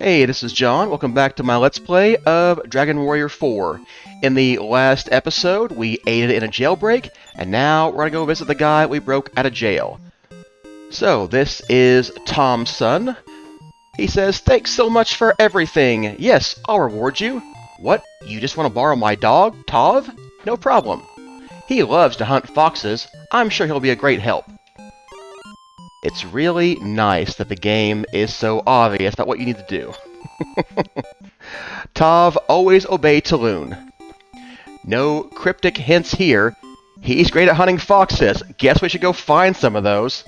Hey, this is John. Welcome back to my Let's Play of Dragon Warrior 4. In the last episode, we aided in a jailbreak, and now we're going to go visit the guy we broke out of jail. So, this is Tom's son. He says, "Thanks so much for everything. Yes, I'll reward you." "What? You just want to borrow my dog, Tov? No problem. He loves to hunt foxes. I'm sure he'll be a great help." It's really nice that the game is so obvious about what you need to do. Tov, always obey Taloon. No cryptic hints here. He's great at hunting foxes. Guess we should go find some of those.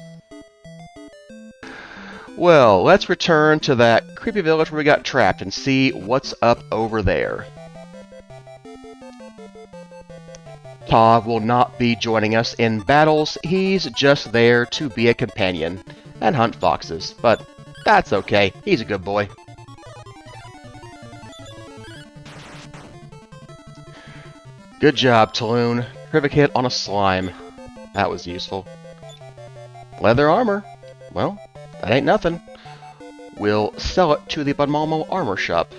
Well, let's return to that creepy village where we got trapped and see what's up over there. Tov will not be joining us in battles. He's just there to be a companion and hunt foxes. But that's okay. He's a good boy. Good job, Taloon. Crivic hit on a slime. That was useful. Leather armor. Well, that ain't nothing. We'll sell it to the Banmalmo armor shop.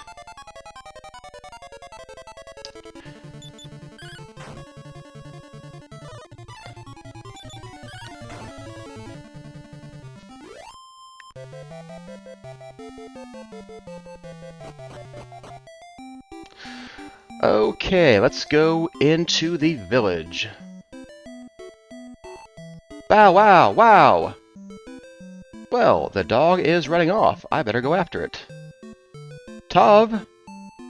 Okay, let's go into the village. Bow wow, wow! Well, the dog is running off. I better go after it. Tov!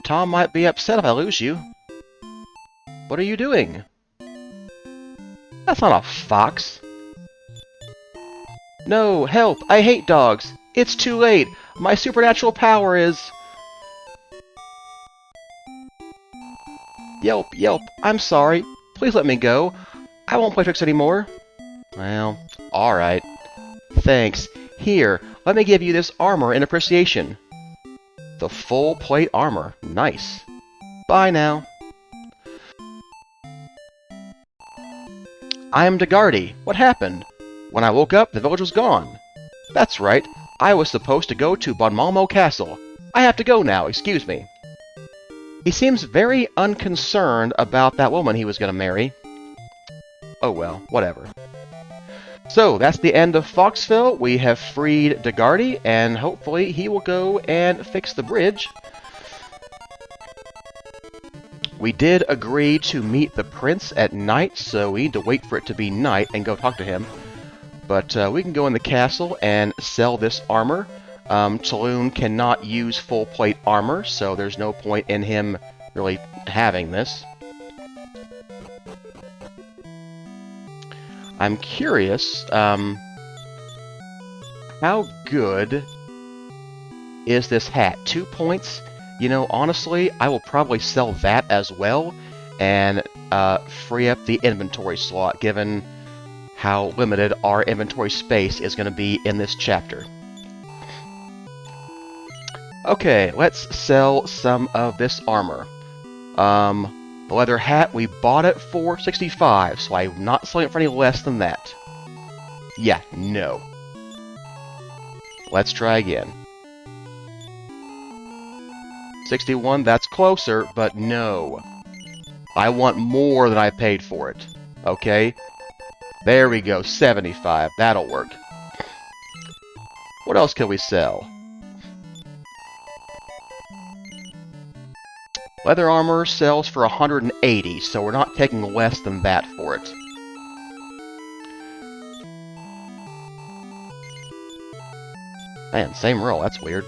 Tom might be upset if I lose you. What are you doing? That's not a fox. No, help! I hate dogs! It's too late! My supernatural power is... Yelp, yelp, I'm sorry. Please let me go. I won't play tricks anymore. Well, alright. Thanks. Here, let me give you this armor in appreciation. The full plate armor. Nice. Bye now. I am Dagardi. What happened? When I woke up, the village was gone. That's right. I was supposed to go to Banmalmo Castle. I have to go now, excuse me. He seems very unconcerned about that woman he was going to marry. Oh well, whatever. So, that's the end of Foxville. We have freed Dagardi, and hopefully he will go and fix the bridge. We did agree to meet the prince at night, so we need to wait for it to be night and go talk to him. But we can go in the castle and sell this armor. Taloon cannot use full plate armor, so there's no point in him really having this. I'm curious, how good is this hat? 2 points? You know, honestly, I will probably sell that as well and free up the inventory slot, given how limited our inventory space is going to be in this chapter. Okay, let's sell some of this armor. The leather hat, we bought it for 65, so I'm not selling it for any less than that. Yeah, no. Let's try again. 61, that's closer, but no. I want more than I paid for it. Okay? There we go, 75. That'll work. What else can we sell? Leather armor sells for 180, so we're not taking less than that for it. Man, same roll, that's weird.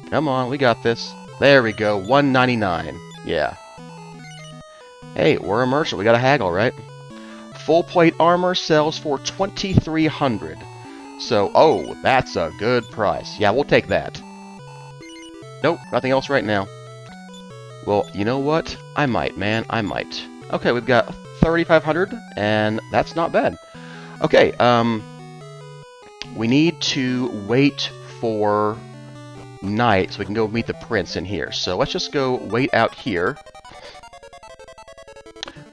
Come on, we got this. There we go, 199. Yeah. Hey, we're a merchant, we got a haggle, right? Full plate armor sells for 2,300. So, oh, that's a good price. Yeah, we'll take that. Nope, nothing else right now. Well, you know what? I might, man. I might. Okay, we've got 3,500, and that's not bad. Okay, we need to wait for night so we can go meet the prince in here. So let's just go wait out here.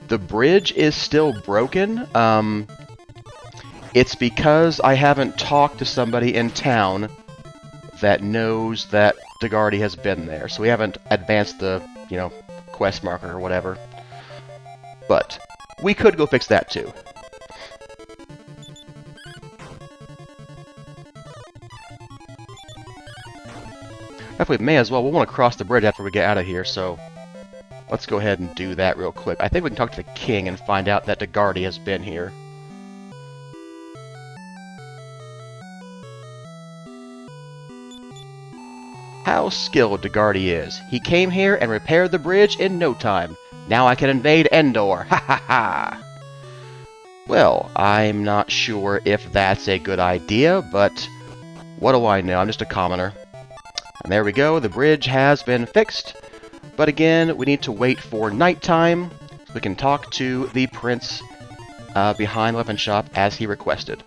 The bridge is still broken. It's because I haven't talked to somebody in town that knows that DeGardi has been there. So we haven't advanced the, quest marker or whatever. But we could go fix that too. If we may as well, we'll want to cross the bridge after we get out of here, so let's go ahead and do that real quick. I think we can talk to the king and find out that DeGardi has been here. How skilled DeGardi is. He came here and repaired the bridge in no time. Now I can invade Endor. Ha ha ha! Well, I'm not sure if that's a good idea, but what do I know? I'm just a commoner. And there we go, the bridge has been fixed. But again, we need to wait for nighttime so we can talk to the prince behind the weapon shop as he requested.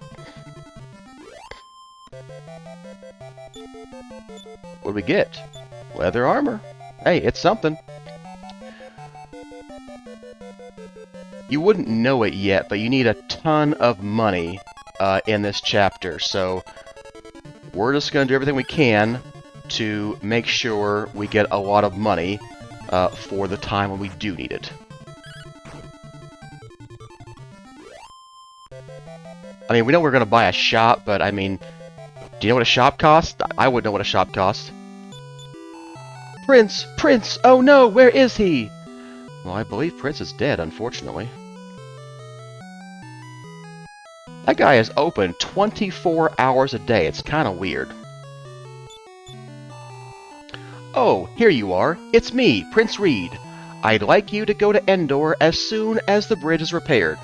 What do we get? Leather armor. Hey, it's something. You wouldn't know it yet, but you need a ton of money in this chapter, so we're just going to do everything we can to make sure we get a lot of money for the time when we do need it. I mean, we know we're going to buy a shop, but I mean, do you know what a shop costs? I wouldn't know what a shop costs. Prince! Prince! Oh no, where is he? Well, I believe Prince is dead, unfortunately. That guy is open 24 hours a day. It's kind of weird. Oh, here you are. It's me, Prince Reed. I'd like you to go to Endor as soon as the bridge is repaired,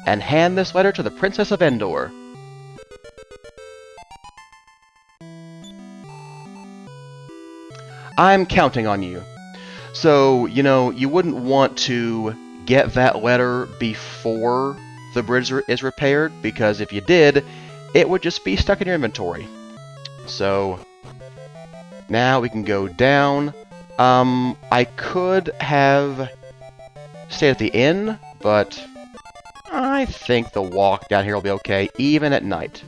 and hand this letter to the Princess of Endor. I'm counting on you. So, you wouldn't want to get that letter before the bridge is repaired, because if you did, it would just be stuck in your inventory. So, now we can go down. I could have stayed at the inn, but I think the walk down here will be okay, even at night.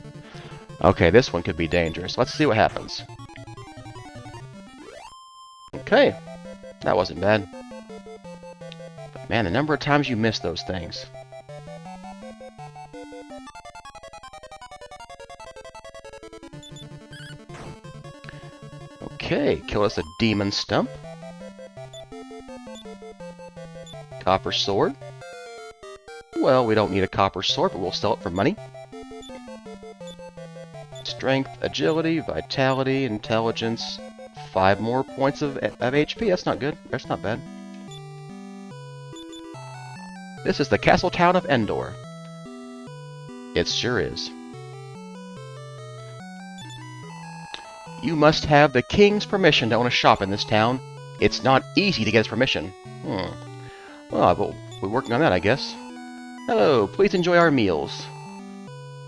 Okay, this one could be dangerous. Let's see what happens. Okay, that wasn't bad. But man, the number of times you miss those things. Okay, kill us a demon stump. Copper sword. Well, we don't need a copper sword, but we'll sell it for money. Strength, agility, vitality, intelligence. 5 more points of HP. That's not good. That's not bad. This is the castle town of Endor. It sure is. You must have the king's permission to own a shop in this town. It's not easy to get his permission. Well, we're working on that, I guess. Hello, please enjoy our meals.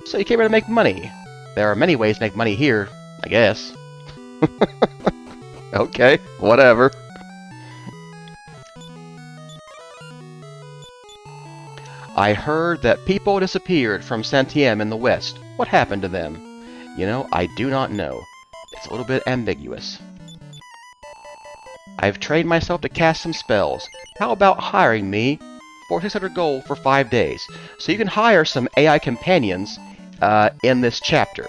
So you came here to make money. There are many ways to make money here, I guess. Okay, whatever. I heard that people disappeared from Santiam in the west. What happened to them? I do not know. It's a little bit ambiguous. I've trained myself to cast some spells. How about hiring me for 600 gold for 5 days? So you can hire some AI companions in this chapter.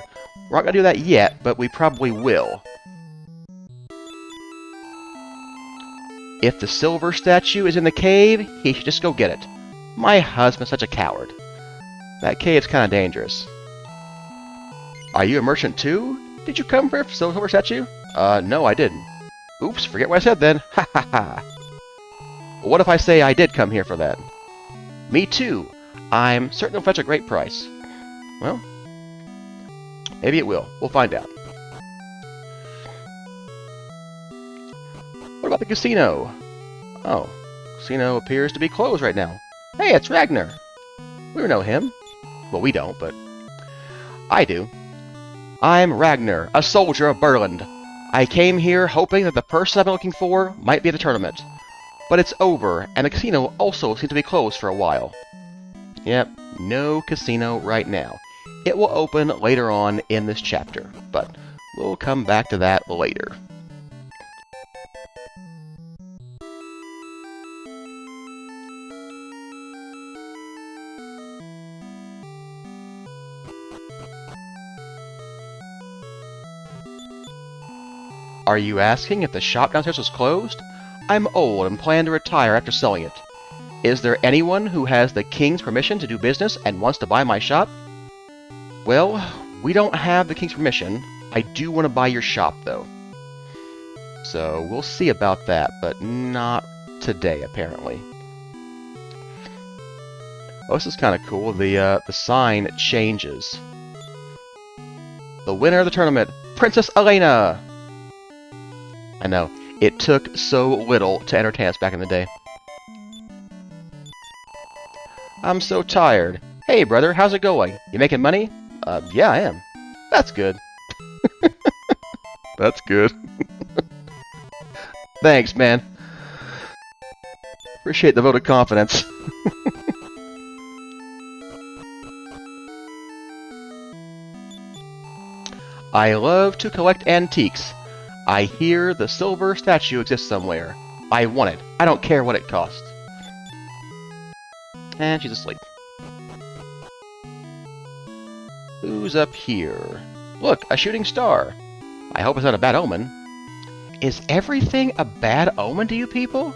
We're not going to do that yet, but we probably will. If the silver statue is in the cave, he should just go get it. My husband's such a coward. That cave's kind of dangerous. Are you a merchant too? Did you come for a silver statue? No, I didn't. Oops, forget what I said then. Ha ha ha. What if I say I did come here for that? Me too. I'm certain it'll fetch a great price. Well, maybe it will. We'll find out. What about the casino? Oh, casino appears to be closed right now. Hey, it's Ragnar. We know him. Well, we don't, but I do. I'm Ragnar, a soldier of Berland. I came here hoping that the person I've been looking for might be at the tournament. But it's over, and the casino also seems to be closed for a while. Yep, no casino right now. It will open later on in this chapter, but We'll come back to that later. Are you asking if the shop downstairs was closed? I'm old and plan to retire after selling it. Is there anyone who has the king's permission to do business and wants to buy my shop? Well, we don't have the king's permission. I do want to buy your shop, though. So we'll see about that, but not today, apparently. Oh, this is kind of cool. The sign changes. The winner of the tournament, Princess Elena! I know. It took so little to entertain us back in the day. I'm so tired. Hey, brother, how's it going? You making money? Yeah, I am. That's good. That's good. Thanks, man. Appreciate the vote of confidence. I love to collect antiques. I hear the silver statue exists somewhere. I want it. I don't care what it costs. And she's asleep. Who's up here? Look, a shooting star. I hope it's not a bad omen. Is everything a bad omen to you people?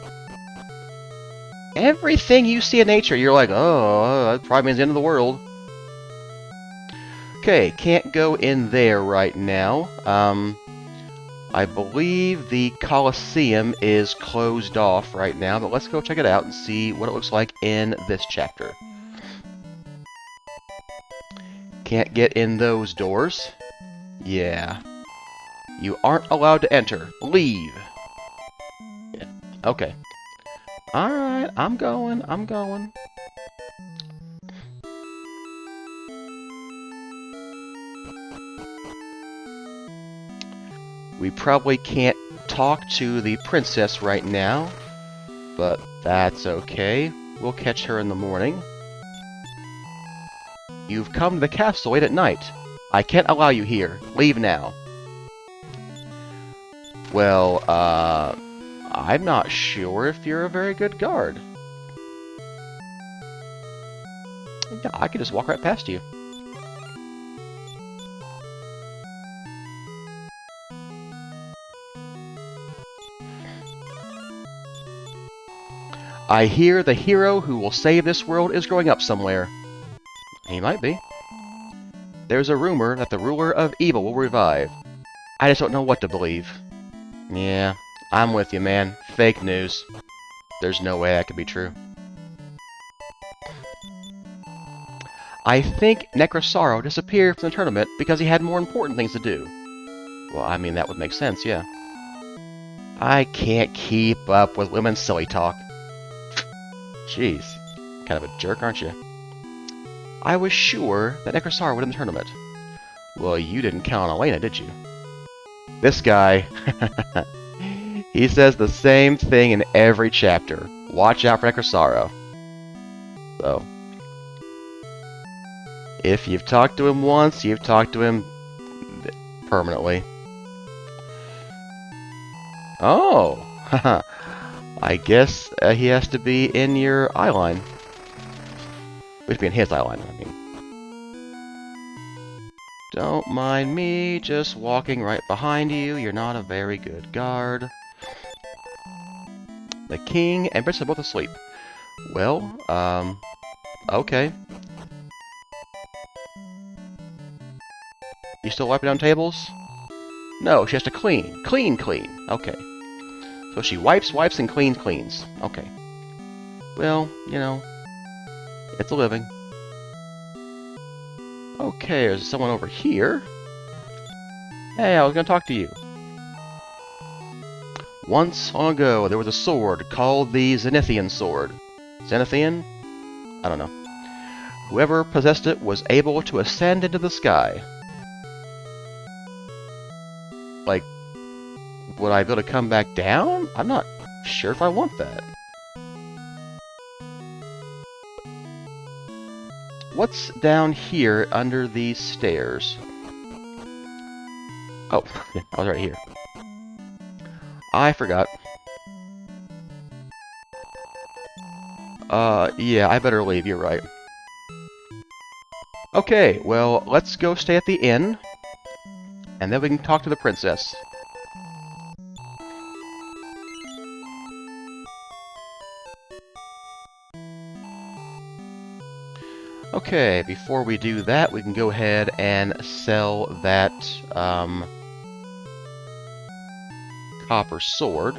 Everything you see in nature, you're like, oh, that probably means the end of the world. Okay, can't go in there right now. I believe the Colosseum is closed off right now, but let's go check it out and see what it looks like in this chapter. Can't get in those doors. Yeah. You aren't allowed to enter. Leave. Yeah. Okay. Alright, I'm going. We probably can't talk to the princess right now, but that's okay. We'll catch her in the morning. You've come to the castle late at night. I can't allow you here. Leave now. Well, I'm not sure if you're a very good guard. Yeah, I could just walk right past you. I hear the hero who will save this world is growing up somewhere. He might be. There's a rumor that the ruler of evil will revive. I just don't know what to believe. Yeah, I'm with you, man. Fake news. There's no way that could be true. I think Necrosaro disappeared from the tournament because he had more important things to do. Well, I mean, that would make sense, yeah. I can't keep up with women's silly talk. Jeez, kind of a jerk, aren't you? I was sure that Necrosaro would win the tournament. Well, you didn't count on Elena, did you? This guy, he says the same thing in every chapter. Watch out for Necrosaro. So, if you've talked to him once, you've talked to him permanently. Oh, haha. I guess he has to be in your eye line. He has to be in his eye line, I mean. Don't mind me just walking right behind you. You're not a very good guard. The king and princess are both asleep. Well, okay. You still wiping down tables? No, she has to clean. Clean. Okay. So she wipes, and cleans. Okay. Well, you know, it's a living. Okay, there's someone over here. Hey, I was gonna talk to you. Once long ago, there was a sword called the Zenithian Sword. Zenithian? I don't know. Whoever possessed it was able to ascend into the sky. Like, would I be able to come back down? I'm not sure if I want that. What's down here under these stairs? Oh, yeah, I was right here. I forgot. Yeah, I better leave, you're right. Okay, well, let's go stay at the inn, and then we can talk to the princess. Okay, before we do that, we can go ahead and sell that, copper sword.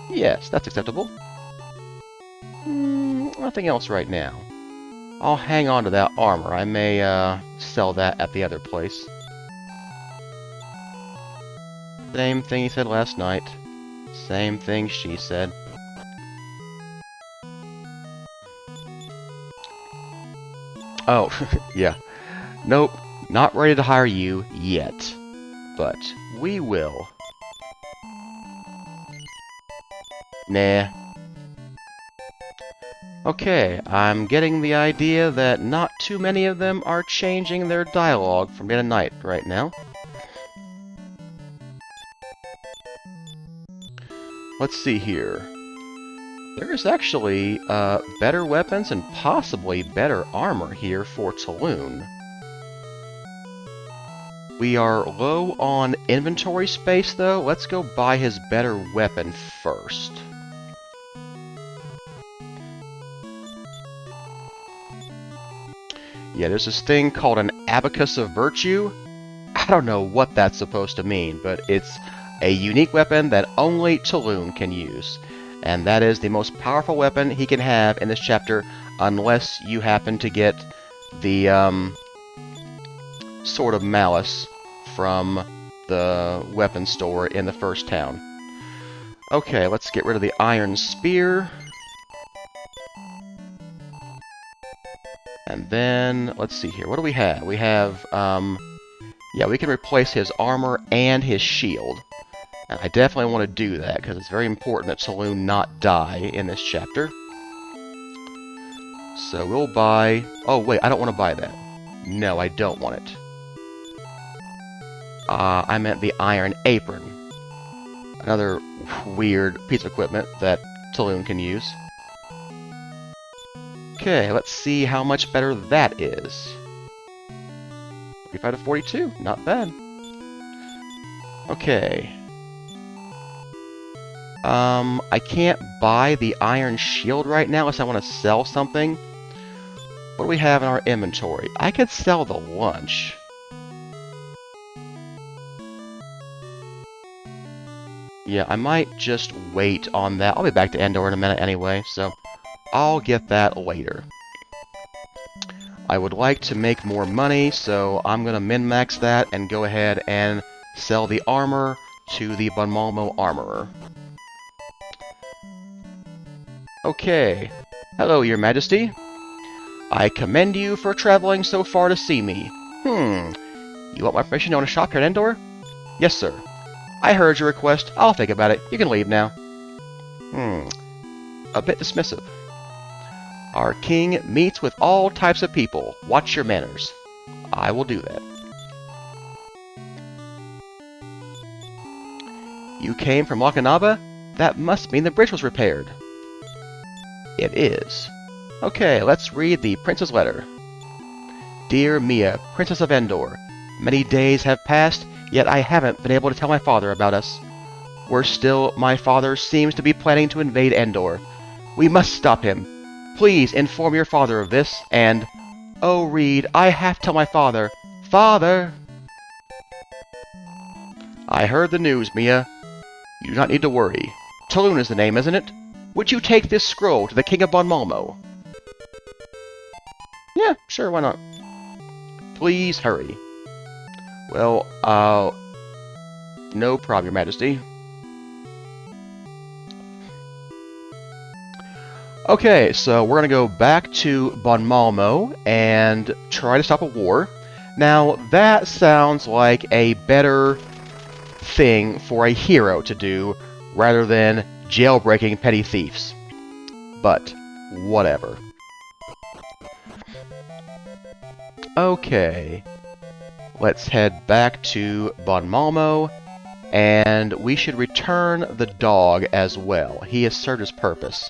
Yes, that's acceptable. Nothing else right now. I'll hang on to that armor. I may, sell that at the other place. Same thing he said last night. Same thing she said. Oh, yeah. Nope, not ready to hire you yet. But we will. Nah. Okay, I'm getting the idea that not too many of them are changing their dialogue from day to night right now. Let's see here. There's actually better weapons and possibly better armor here for Taloon. We are low on inventory space, though. Let's go buy his better weapon first. Yeah, there's this thing called an Abacus of Virtue. I don't know what that's supposed to mean, but it's a unique weapon that only Taloon can use. And that is the most powerful weapon he can have in this chapter, unless you happen to get the Sword of Malice from the weapon store in the first town. Okay, let's get rid of the Iron Spear. And then, let's see here, what do we have? We have, yeah, we can replace his armor and his shield. And I definitely want to do that, because it's very important that Taloon not die in this chapter. So we'll buy... Oh, wait, I don't want to buy that. No, I don't want it. I meant the Iron Apron. Another weird piece of equipment that Taloon can use. Okay, let's see how much better that is. 35 to 42, not bad. Okay. I can't buy the Iron Shield right now unless I want to sell something. What do we have in our inventory? I could sell the lunch. Yeah, I might just wait on that. I'll be back to Endor in a minute anyway, so I'll get that later. I would like to make more money, so I'm going to min-max that and go ahead and sell the armor to the Bon Malmo Armorer. Okay. Hello, Your Majesty. I commend you for traveling so far to see me. You want my permission to own a shop here at Endor? Yes, sir. I heard your request. I'll think about it. You can leave now. A bit dismissive. Our king meets with all types of people. Watch your manners. I will do that. You came from Wakanaba? That must mean the bridge was repaired. It is. Okay, let's read the prince's letter. Dear Mia, Princess of Endor, many days have passed, yet I haven't been able to tell my father about us. Worse still, my father seems to be planning to invade Endor. We must stop him. Please inform your father of this, and... Oh, Reed, I have to tell my father. Father! I heard the news, Mia. You do not need to worry. Taloon is the name, isn't it? Would you take this scroll to the King of Bon Malmo? Yeah, sure, why not? Please hurry. Well, no problem, Your Majesty. Okay, so we're gonna go back to Bon Malmo and try to stop a war. Now, that sounds like a better thing for a hero to do rather than jailbreaking petty thieves. But, whatever. Okay. let's head back to Bon Malmo, and we should return the dog as well. He has served his purpose.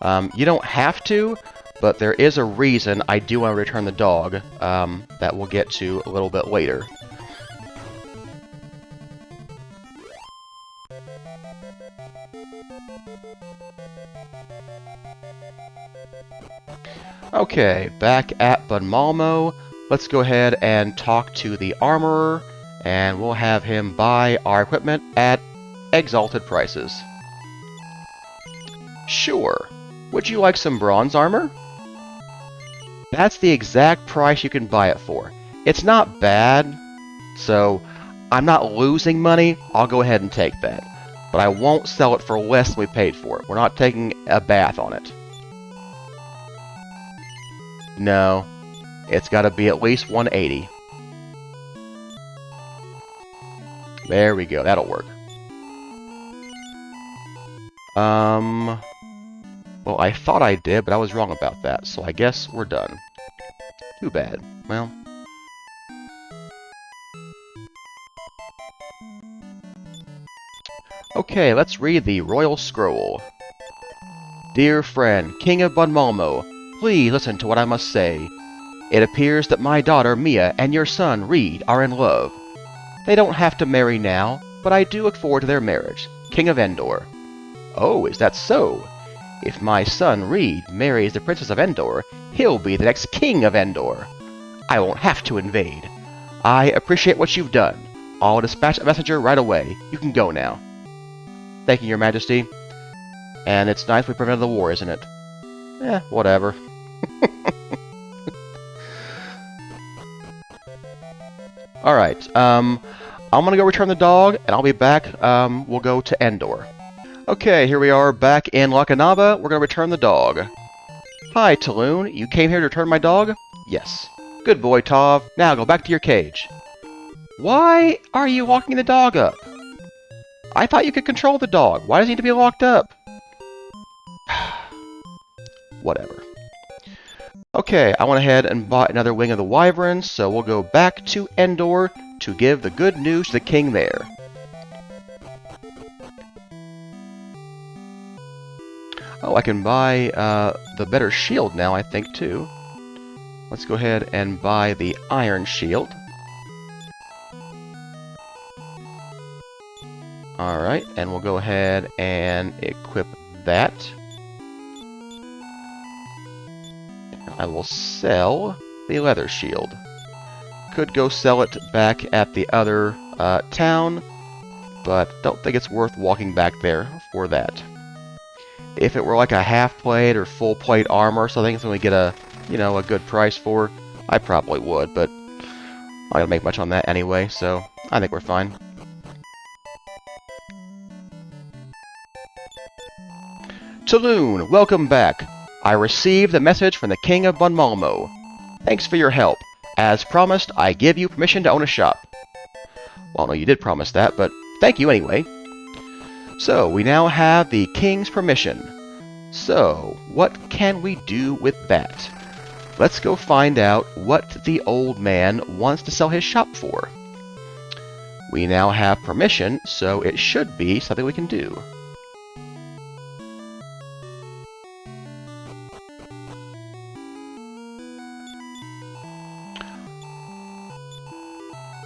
You don't have to, but there is a reason I do want to return the dog that we'll get to a little bit later. Okay, back at Bon Malmo, let's go ahead and talk to the armorer, and we'll have him buy our equipment at exalted prices. Sure. Would you like some bronze armor? That's the exact price you can buy it for. It's not bad, so I'm not losing money. I'll go ahead and take that. But I won't sell it for less than we paid for it. We're not taking a bath on it. No, it's got to be at least 180. There we go, that'll work. Well, I thought I did, but I was wrong about that, so I guess we're done. Too bad. Well. Okay, let's read the Royal Scroll. Dear friend, King of Bon Malmo, please listen to what I must say. It appears that my daughter Mia and your son Reed are in love. They don't have to marry now, but I do look forward to their marriage. King of Endor. Oh, is that so? If my son Reed marries the Princess of Endor, he'll be the next King of Endor. I won't have to invade. I appreciate what you've done. I'll dispatch a messenger right away. You can go now. Thank you, Your Majesty. And it's nice we prevented the war, isn't it? Eh, whatever. Alright, I'm gonna go return the dog, and I'll be back. We'll go to Endor. Okay, here we are back in Lakanaba. We're gonna return the dog. Hi, Taloon. You came here to return my dog? Yes. Good boy, Tov. Now go back to your cage. Why are you locking the dog up? I thought you could control the dog. Why does he need to be locked up? Whatever. Okay, I went ahead and bought another wing of the Wyverns, so we'll go back to Endor to give the good news to the king there. Oh, I can buy the better shield now, I think, too. Let's go ahead and buy the iron shield. Alright, and we'll go ahead and equip that. I will sell the leather shield. Could go sell it back at the other town, but don't think it's worth walking back there for that. If it were like a half plate or full plate armor or something, so we get a, you know, a good price for, I probably would, but I'm not gonna make much on that anyway, so I think we're fine. Taloon, welcome back. I received a message from the King of Bon Malmo. Thanks for your help. As promised, I give you permission to own a shop. Well, no, you did promise that, but thank you anyway. So, we now have the King's permission. So, what can we do with that? Let's go find out what the old man wants to sell his shop for. We now have permission, so it should be something we can do.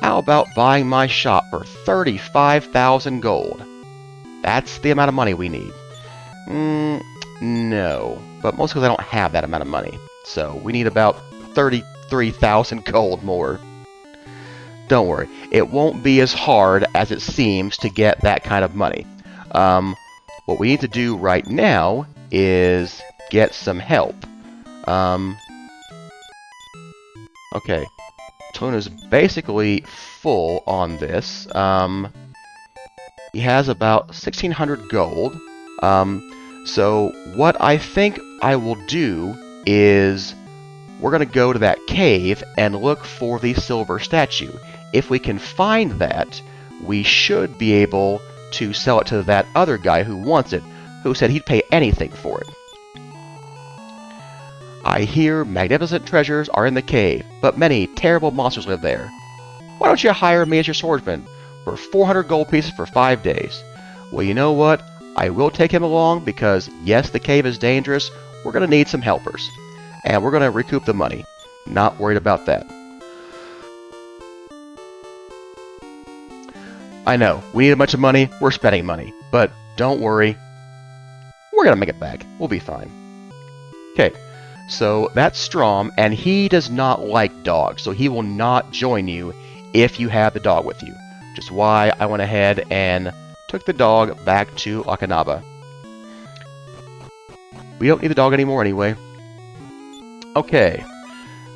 How about buying my shop for 35,000 gold? That's the amount of money we need. No. But mostly because I don't have that amount of money. So we need about 33,000 gold more. Don't worry. It won't be as hard as it seems to get that kind of money. What we need to do right now is get some help. Okay. Taloon is basically full on this. He has about 1,600 gold. So what I think I will do is we're going to go to that cave and look for the silver statue. If we can find that, we should be able to sell it to that other guy who wants it, who said he'd pay anything for it. I hear magnificent treasures are in the cave, but many terrible monsters live there. Why don't you hire me as your swordsman for 400 gold pieces for 5 days? Well, you know what? I will take him along because, yes, the cave is dangerous. We're going to need some helpers. And we're going to recoup the money. Not worried about that. I know, we need a bunch of money. We're spending money. But don't worry. We're going to make it back. We'll be fine. Okay. So that's Strom, and he does not like dogs, so he will not join you if you have the dog with you. Which is why I went ahead and took the dog back to Akanaba. We don't need the dog anymore anyway. Okay.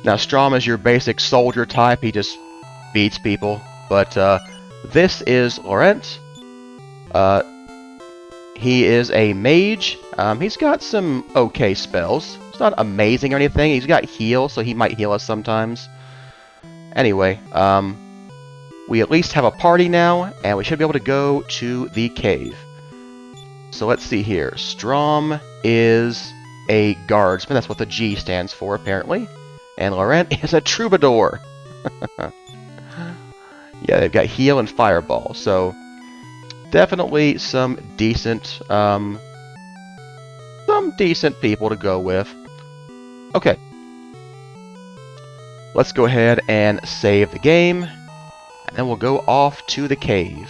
Now Strom is your basic soldier type, he just beats people. But this is Laurent. He is a mage. He's got some okay spells. It's not amazing or anything. He's got heal, so he might heal us sometimes. Anyway, we at least have a party now, and we should be able to go to the cave. So let's see here. Strom is a guardsman. That's what the G stands for, apparently. And Laurent is a troubadour. Yeah, they've got heal and fireball, so definitely some decent people to go with. Okay. Let's go ahead and save the game, and then we'll go off to the cave.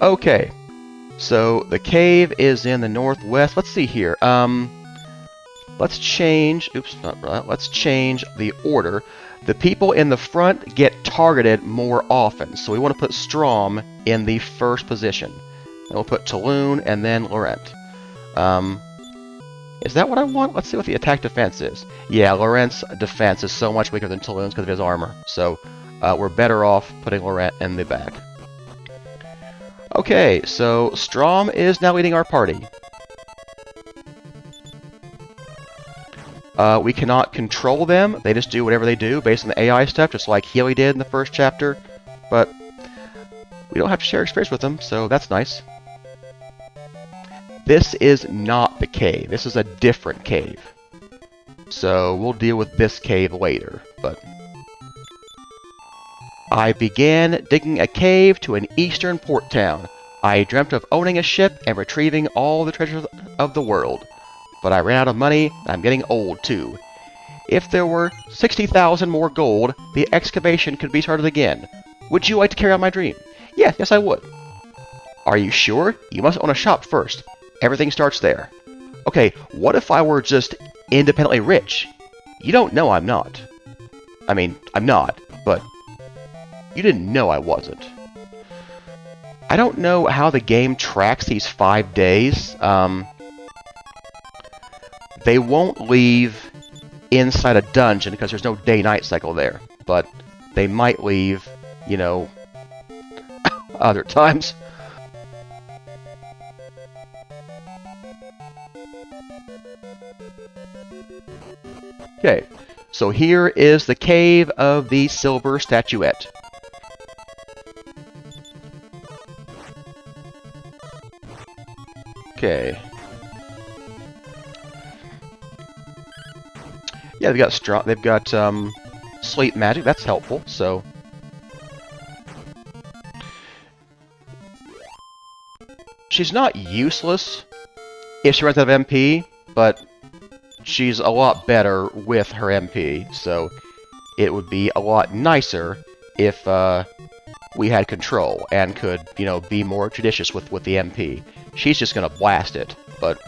Okay. So the cave is in the northwest. Let's see here. Let's change. Oops, not right. Let's change the order. The people in the front get targeted more often, so we want to put Strom in the first position. And we'll put Taloon and then Laurent. Is that what I want? Let's see what the attack defense is. Yeah, Laurent's defense is so much weaker than Taloon's because of his armor. So we're better off putting Laurent in the back. Okay, so Strom is now leading our party. We cannot control them. They just do whatever they do based on the AI stuff, just like Healy did in the first chapter. But we don't have to share experience with them, so that's nice. This is not the cave. This is a different cave. So we'll deal with this cave later, but I began digging a cave to an eastern port town. I dreamt of owning a ship and retrieving all the treasures of the world. But I ran out of money, and I'm getting old too. If there were 60,000 more gold, the excavation could be started again. Would you like to carry out my dream? Yes, I would. Are you sure? You must own a shop first. Everything starts there. Okay, what if I were just independently rich? You don't know I'm not. I mean, I'm not, but you didn't know I wasn't. I don't know how the game tracks these 5 days. They won't leave inside a dungeon because there's no day-night cycle there. But they might leave, you know, other times. Okay, so here is the Cave of the Silver Statuette. Okay. Yeah, they've got sleep magic. That's helpful. So she's not useless if she runs out of MP, but she's a lot better with her MP. So it would be a lot nicer if we had control and could, you know, be more judicious with the MP. She's just gonna blast it, but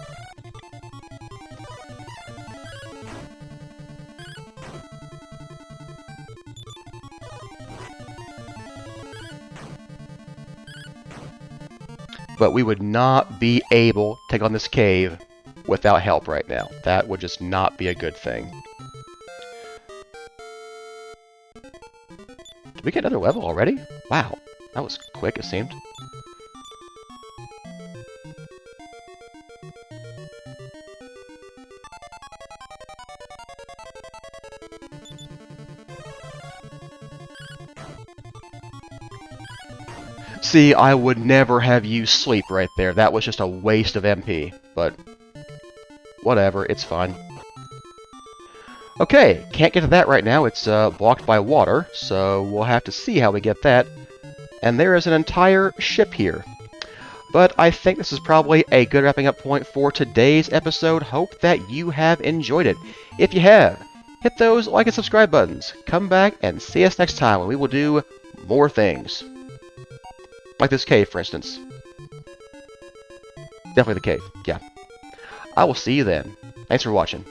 we would not be able to take on this cave without help right now. That would just not be a good thing. Did we get another level already? Wow, that was quick, it seemed. See, I would never have used sleep right there. That was just a waste of MP. But, whatever, it's fine. Okay, can't get to that right now. It's blocked by water, so we'll have to see how we get that. And there is an entire ship here. But I think this is probably a good wrapping up point for today's episode. Hope that you have enjoyed it. If you have, hit those like and subscribe buttons. Come back and see us next time when we will do more things. Like this cave, for instance. Definitely the cave, yeah. I will see you then. Thanks for watching.